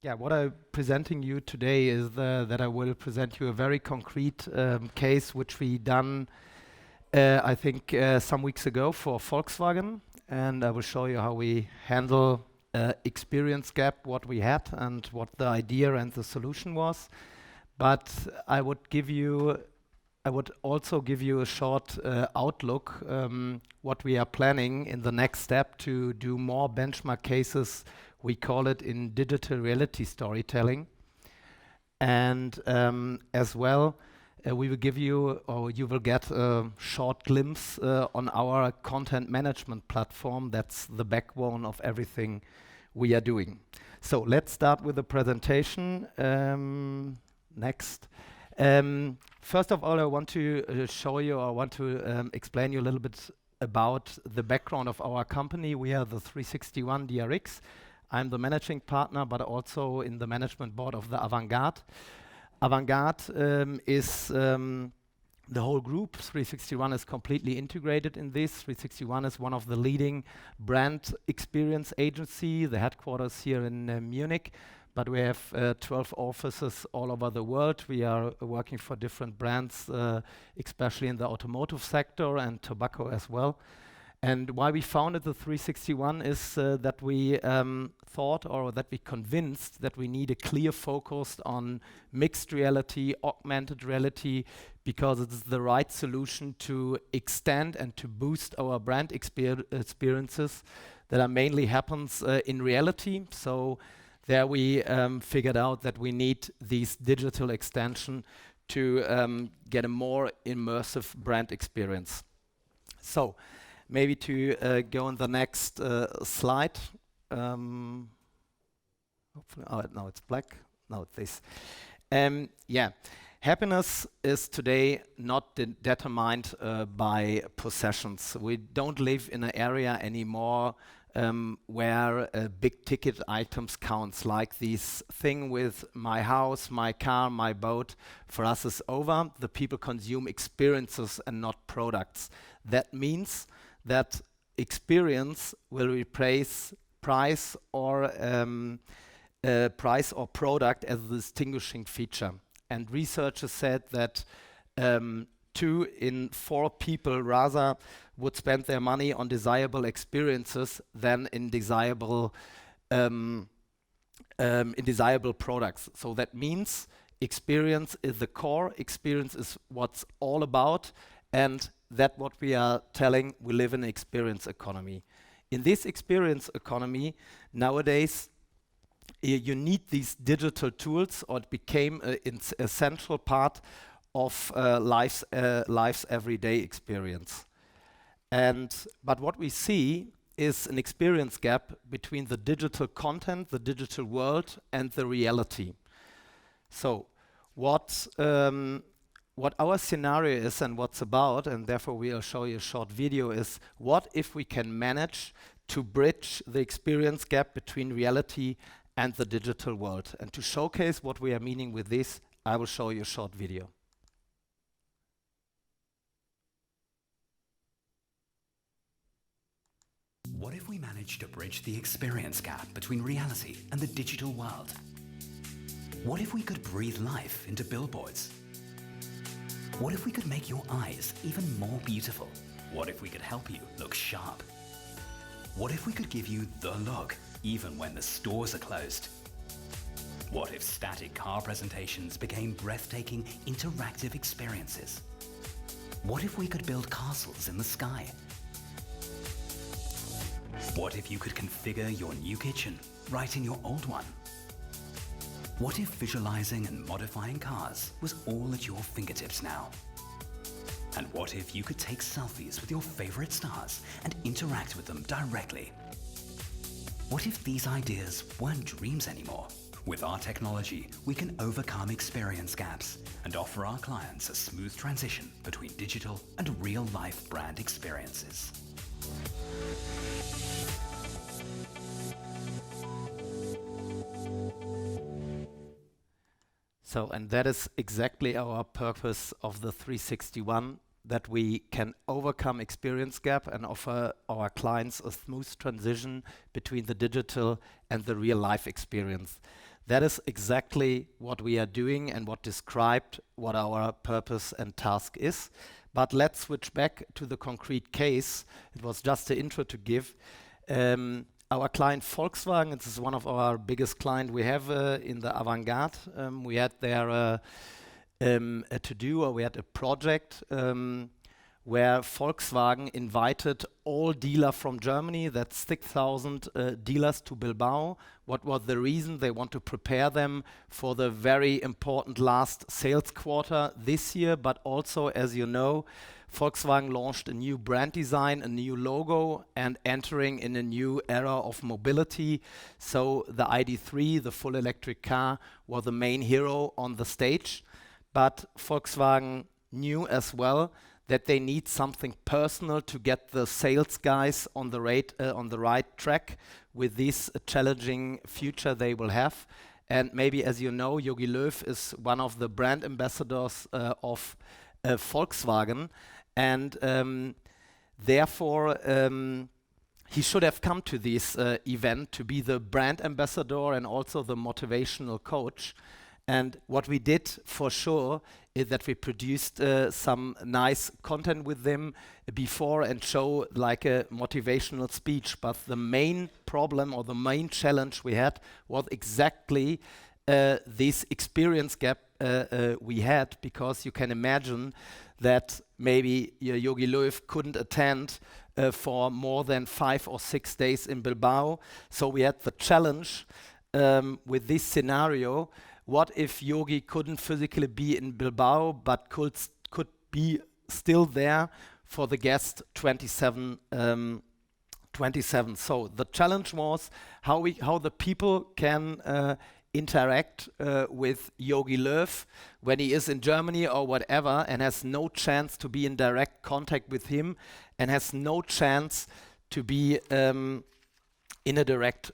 Yeah, what I'm presenting you today is that I will present you a very concrete case which we done, I think, some weeks ago for Volkswagen, and I will show you how we handle experience gap, what we had, and what the idea and the solution was. But I would also give you a short outlook what we are planning in the next step to do more benchmark cases. We call it in digital reality storytelling. And as well, we will give you, or you will get a short glimpse on our content management platform. That's the backbone of everything we are doing. So let's start with the presentation. Next. First of all, I want to show you, or I want to explain you a little bit about the background of our company. We are the 361 DRX. I'm the managing partner, but also in the management board of the Avantgarde. Avantgarde is the whole group. 361 is completely integrated in this. 361 is one of the leading brand experience agency, the headquarters here in Munich. But we have 12 offices all over the world. We are working for different brands, especially in the automotive sector and tobacco as well. And why we founded the 361 is that we thought, or that we convinced, that we need a clear focus on mixed reality, augmented reality, because it's the right solution to extend and to boost our brand experiences that are mainly happens in reality. So there we figured out that we need this digital extension to get a more immersive brand experience. So maybe to go on the next slide. Hopefully, now it's black. No, it's this. Yeah, happiness is today not determined by possessions. We don't live in an area anymore where big ticket items counts, like this thing with my house, my car, my boat. For us is over. The people consume experiences and not products. That means that experience will replace price or product as a distinguishing feature. And researchers said that 2 in 4 people rather would spend their money on desirable experiences than in desirable products. So that means experience is the core. Experience is what's all about, and that what we are telling, we live in an experience economy. In this experience economy, nowadays, you need these digital tools, or it became an essential part of life's everyday experience. But what we see is an experience gap between the digital content, the digital world, and the reality. So what our scenario is and what's about, and therefore we'll show you a short video, is what if we can manage to bridge the experience gap between reality and the digital world. And to showcase what we are meaning with this, I will show you a short video. What if we managed to bridge the experience gap between reality and the digital world? What if we could breathe life into billboards? What if we could make your eyes even more beautiful? What if we could help you look sharp? What if we could give you the look even when the stores are closed? What if static car presentations became breathtaking interactive experiences? What if we could build castles in the sky? What if you could configure your new kitchen right in your old one? What if visualizing and modifying cars was all at your fingertips now? And what if you could take selfies with your favorite stars and interact with them directly? What if these ideas weren't dreams anymore? With our technology, we can overcome experience gaps and offer our clients a smooth transition between digital and real-life brand experiences. So, and that is exactly our purpose of the 361, that we can overcome experience gap and offer our clients a smooth transition between the digital and the real life experience. That is exactly what we are doing and what described what our purpose and task is. But let's switch back to the concrete case. It was just the intro to give. Our client Volkswagen, this is one of our biggest clients we have in the avant-garde. We had there a to-do, or we had a project where Volkswagen invited all dealers from Germany, that's 6,000 dealers, to Bilbao. What was the reason? They want to prepare them for the very important last sales quarter this year, but also, as you know, Volkswagen launched a new brand design, a new logo, and entering in a new era of mobility. So the ID.3, the full electric car, was the main hero on the stage. But Volkswagen knew as well that they need something personal to get the sales guys on the right track with this challenging future they will have. And maybe, as you know, Jogi Löw is one of the brand ambassadors of Volkswagen, and therefore he should have come to this event to be the brand ambassador and also the motivational coach. And what we did for sure is that we produced some nice content with them before and show like a motivational speech. But the main problem or the main challenge we had was exactly this experience gap we had, because you can imagine that maybe Jogi Löw couldn't attend for more than 5 or 6 days in Bilbao. So we had the challenge with this scenario. What if Jogi couldn't physically be in Bilbao, but could be still there for the guest 27? So the challenge was how the people can interact with Jogi Löw when he is in Germany or whatever, and has no chance to be in direct contact with him, and has no chance to be in a direct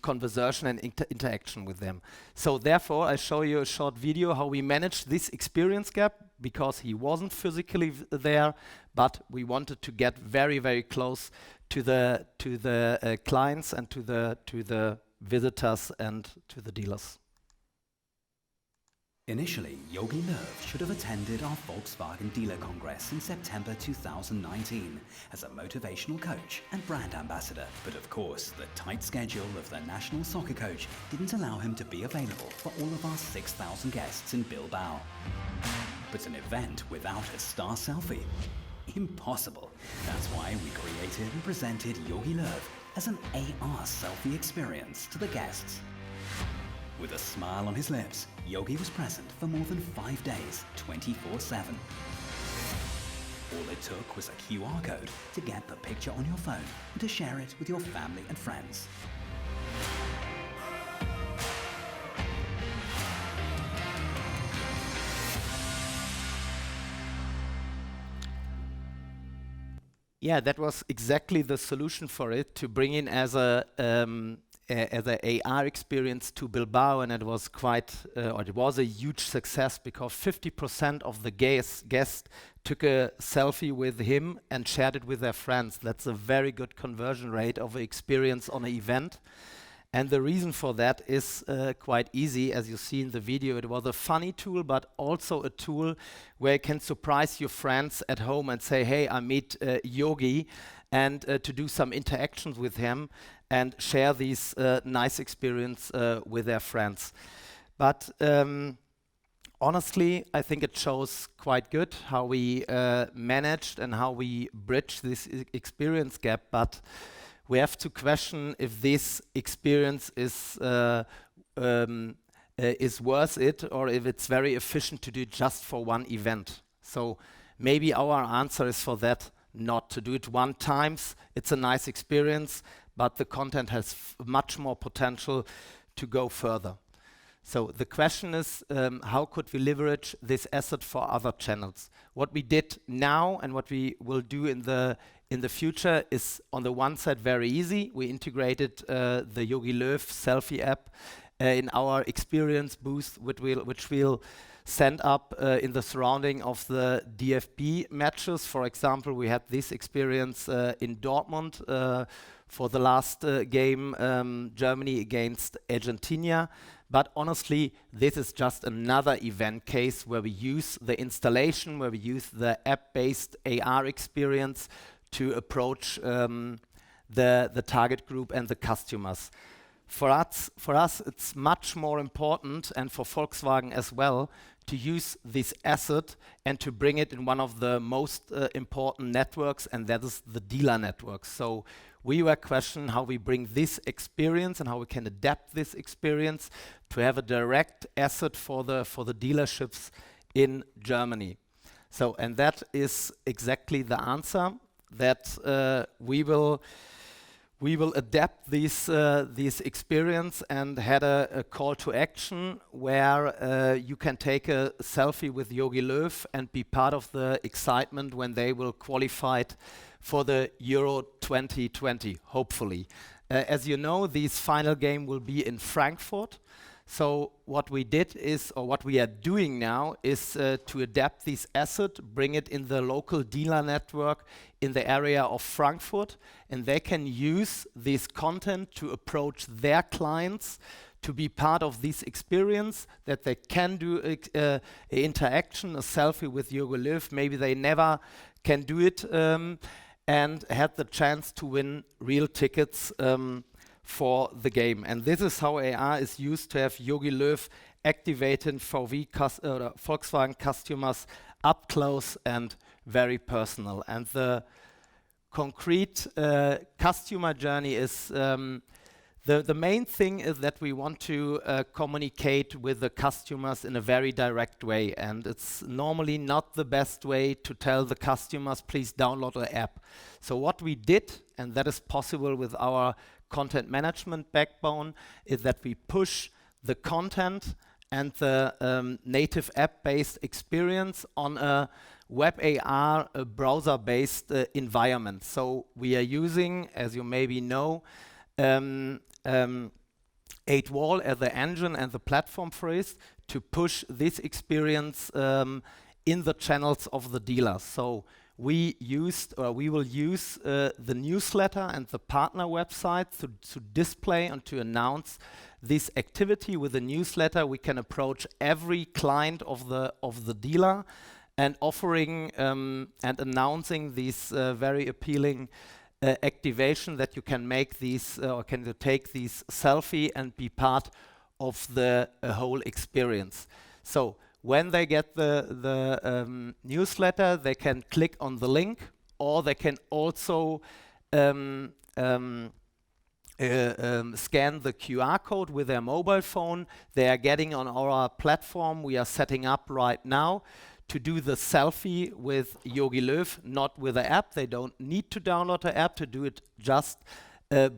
conversation and interaction with them. So therefore, I show you a short video how we managed this experience gap, because he wasn't physically there, but we wanted to get very, very close to the clients and to the visitors and to the dealers. Initially, Jogi Löw should have attended our Volkswagen Dealer Congress in September 2019 as a motivational coach and brand ambassador. But of course, the tight schedule of the national soccer coach didn't allow him to be available for all of our 6,000 guests in Bilbao. But an event without a star selfie? Impossible. That's why we created and presented Jogi Löw as an AR selfie experience to the guests. With a smile on his lips, Jogi was present for more than 5 days, 24/7. All it took was a QR code to get the picture on your phone and to share it with your family and friends. Yeah, that was exactly the solution for it, to bring in as a AR experience to Bilbao, and it was it was a huge success, because 50% of the guests took a selfie with him and shared it with their friends. That's a very good conversion rate of an experience on an event. And the reason for that is quite easy. As you see in the video, it was a funny tool, but also a tool where you can surprise your friends at home and say, hey, I meet Jogi, and to do some interactions with him and share these nice experience with their friends. But honestly, I think it shows quite good how we managed and how we bridged this experience gap. But we have to question if this experience is worth it, or if it's very efficient to do it just for one event. So maybe our answer is for that, not to do it one time. It's a nice experience, but the content has much more potential to go further. So the question is, how could we leverage this asset for other channels? What we did now and what we will do in the future is, on the one side, very easy. We integrated the Jogi Löw selfie app in our experience booth, which we'll send up in the surrounding of the DFB matches. For example, we had this experience in Dortmund for the last game, Germany against Argentina. But honestly, this is just another event case where we use the installation, where we use the app-based AR experience to approach the target group and the customers. For us, it's much more important, and for Volkswagen as well, to use this asset and to bring it in one of the most important networks, and that is the dealer network. So we were questioning how we bring this experience and how we can adapt this experience to have a direct asset for the dealerships in Germany. So, and that is exactly the answer, that we will adapt this experience, and had a call to action where you can take a selfie with Jogi Löw and be part of the excitement when they will qualify for the Euro 2020, hopefully. As you know, this final game will be in Frankfurt. So what we did is, or what we are doing now, is to adapt this asset, bring it in the local dealer network in the area of Frankfurt, and they can use this content to approach their clients to be part of this experience, that they can do interaction, a selfie with Jogi Löw. Maybe they never can do it, and had the chance to win real tickets for the game. And this is how AR is used to have Jogi Löw activating Volkswagen customers up close and very personal. And the concrete customer journey is the main thing is that we want to communicate with the customers in a very direct way, and it's normally not the best way to tell the customers, please download the app. So what we did, and that is possible with our content management backbone, is that we push the content and the native app-based experience on a web AR browser-based environment. So we are using, as you maybe know, 8wall as the engine and the platform for it to push this experience in the channels of the dealers. So we will use the newsletter and the partner website to display and to announce this activity. With the newsletter, we can approach every client of the dealer and offering and announcing these very appealing activation that you can make these or can you take these selfie and be part of the whole experience. So when they get the newsletter, they can click on the link, or they can also scan the QR code with their mobile phone. They are getting on our platform we are setting up right now to do the selfie with Jogi Löw, not with the app. They don't need to download the app to do it, just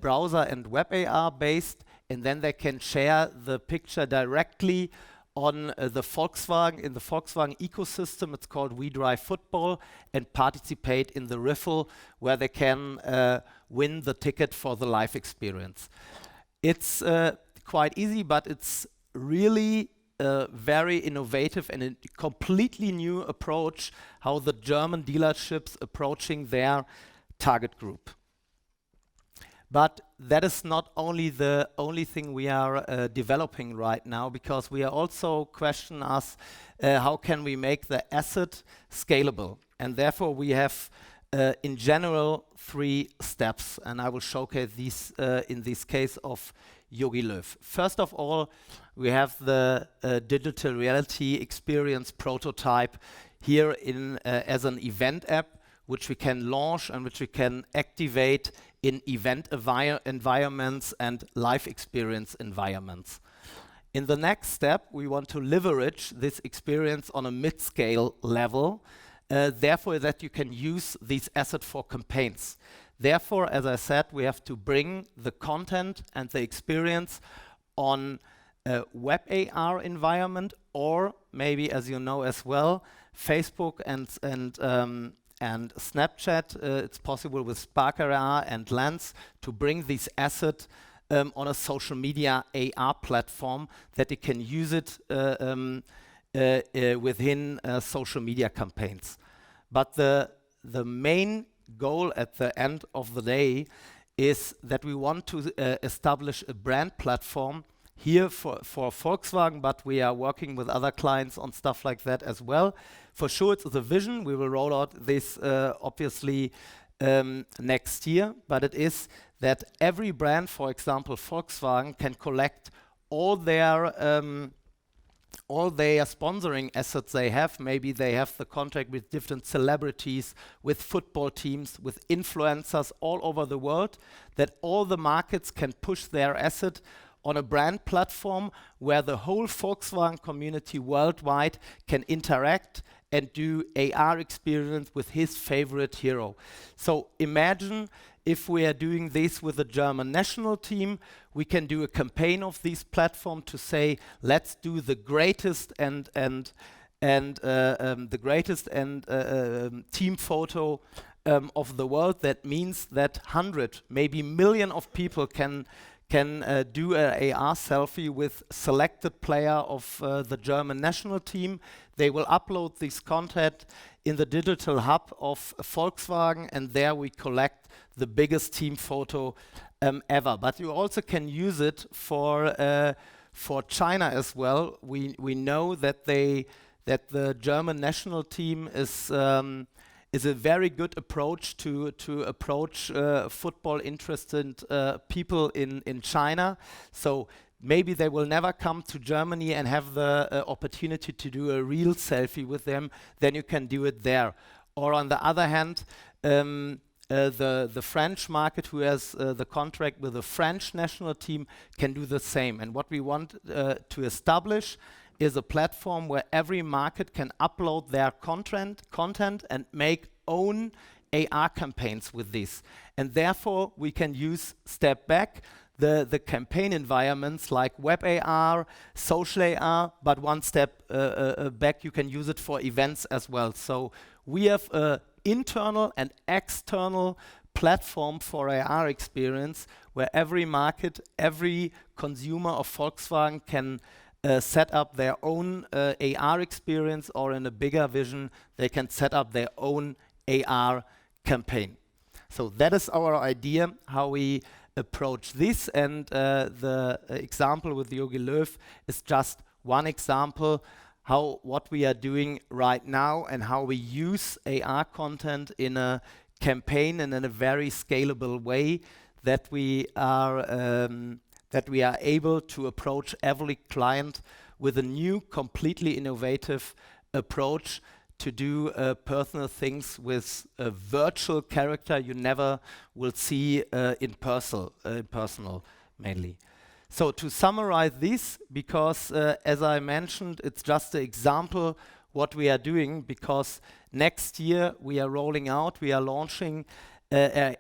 browser and web AR based, and then they can share the picture directly on the Volkswagen, in the Volkswagen ecosystem. It's called We Drive Football, and participate in the raffle where they can win the ticket for the live experience. It's quite easy, but it's really very innovative and a completely new approach how the German dealerships approaching their target group. But that is not only the only thing we are developing right now, because we are also questioning us how can we make the asset scalable, and therefore we have in general 3 steps, and I will showcase these in this case of Jogi Löw. First of all, we have the digital reality experience prototype here in as an event app, which we can launch and which we can activate in event environments and live experience environments. In the next step, we want to leverage this experience on a mid-scale level, therefore that you can use this asset for campaigns. Therefore, as I said, we have to bring the content and the experience on a web AR environment, or maybe, as you know as well, Facebook and Snapchat. It's possible with Spark AR and Lens to bring this asset on a social media AR platform that you can use it within social media campaigns. But the main goal at the end of the day is that we want to establish a brand platform here for Volkswagen, but we are working with other clients on stuff like that as well. For sure, it's the vision. We will roll out this obviously next year, but it is that every brand, for example, Volkswagen, can collect all their sponsoring assets they have. Maybe they have the contract with different celebrities, with football teams, with influencers all over the world, that all the markets can push their asset on a brand platform where the whole Volkswagen community worldwide can interact and do AR experience with his favorite hero. So imagine if we are doing this with the German national team, we can do a campaign of this platform to say, let's do the greatest and team photo of the world. That means that 100, maybe million of people can do an AR selfie with selected player of the German national team. They will upload this content in the digital hub of Volkswagen, and there we collect the biggest team photo ever. But you also can use it for China as well. We know that the German national team is a very good approach to approach football interested people in China. So maybe they will never come to Germany and have the opportunity to do a real selfie with them. Then you can do it there. Or on the other hand, the French market, who has the contract with the French national team, can do the same. And what we want to establish is a platform where every market can upload their content and make own AR campaigns with this. And therefore, we can use step back the campaign environments like web AR, social AR, but one step back, you can use it for events as well. So we have an internal and external platform for AR experience where every market, every consumer of Volkswagen can set up their own AR experience, or in a bigger vision, they can set up their own AR campaign. So that is our idea, how we approach this, and the example with Jogi Löw is just one example what we are doing right now and how we use AR content in a campaign and in a very scalable way that we are able to approach every client with a new, completely innovative approach to do personal things with a virtual character you never will see in personal mainly. So to summarize this, because as I mentioned, it's just an example what we are doing, because next year we are rolling out, we are launching a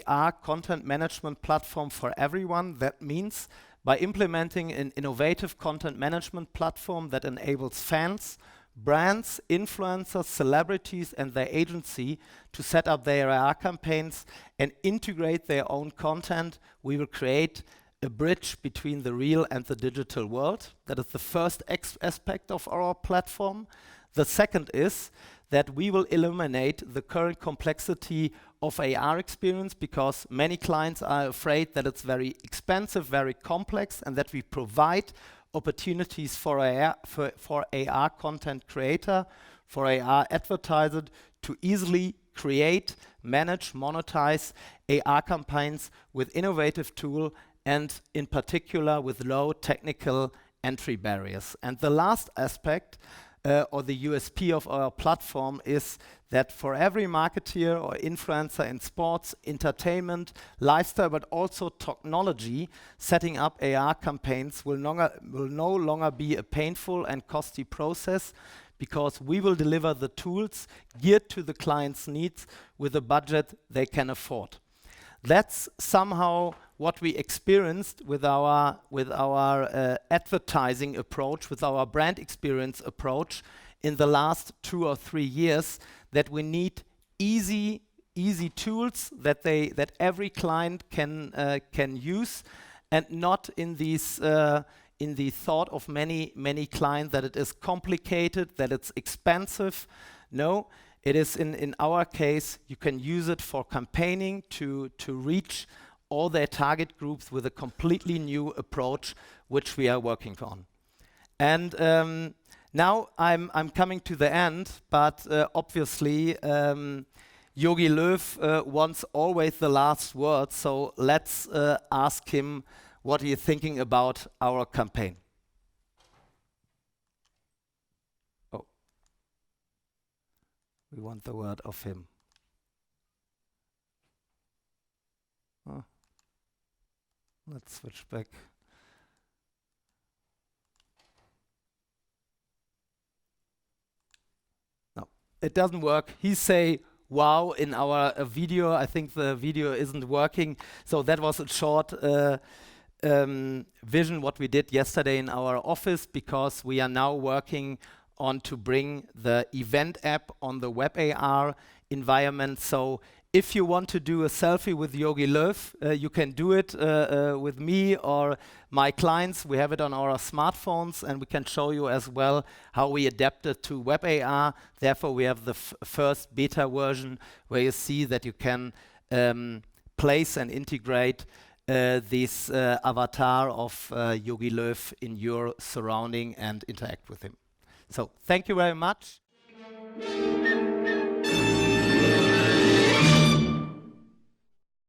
AR content management platform for everyone. That means by implementing an innovative content management platform that enables fans, brands, influencers, celebrities and their agency to set up their AR campaigns and integrate their own content, we will create a bridge between the real and the digital world. That is the first aspect of our platform. The second is that we will eliminate the current complexity of AR experience, because many clients are afraid that it's very expensive, very complex, and that we provide opportunities for AR content creator, for AR advertiser to easily create, manage, monetize AR campaigns with innovative tool, and in particular with low technical entry barriers. And the last aspect or the USP of our platform is that for every marketeer or influencer in sports, entertainment, lifestyle, but also technology, setting up AR campaigns will no longer be a painful and costly process, because we will deliver the tools geared to the client's needs with a budget they can afford. That's somehow what we experienced with our advertising approach, with our brand experience approach in the last 2 or 3 years, that we need easy tools that every client can use, and not in the thought of many clients that it is complicated, that it's expensive. No, it is in our case, you can use it for campaigning to reach all their target groups with a completely new approach, which we are working on. And now I'm coming to the end, but obviously Jogi Löw wants always the last word, so let's ask him what he's thinking about our campaign. Oh, we want the word of him. Oh. Let's switch back. No, it doesn't work. He say wow in our video. I think the video isn't working. So that was a short vision what we did yesterday in our office, because we are now working on to bring the event app on the web AR environment. So if you want to do a selfie with Jogi Löw, you can do it with me or my clients. We have it on our smartphones, and we can show you as well how we adapt it to web AR. Therefore, we have the first beta version where you see that you can place and integrate this avatar of Jogi Löw in your surrounding and interact with him. So thank you very much.